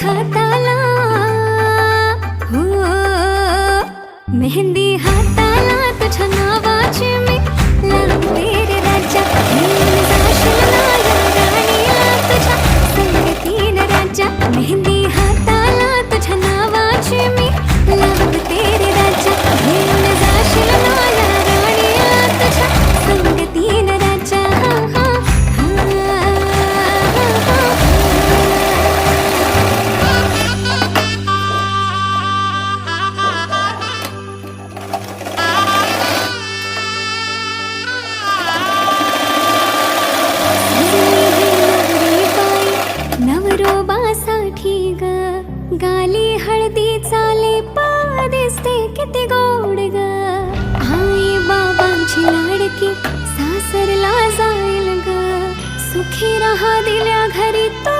हाताला, हो मेहंदी हाताला तुझ्या नावाची मी लावते रे राजा. घेऊन जाशील ना या राणीला तुझ्या संगतीनं राजा. मेहंदी हाताला तुझ्या नावाची मी लावते रे राजा. घेऊन जाशील ना या राणीला तुझ्या संगतीनं राजा. नवरोबासाठी ग गाली हळदी चाले दिसते किती गोड ग. आई बाबांची लाडकी सासरला जाईल ग. सुखी राहा दिल्या घरी तो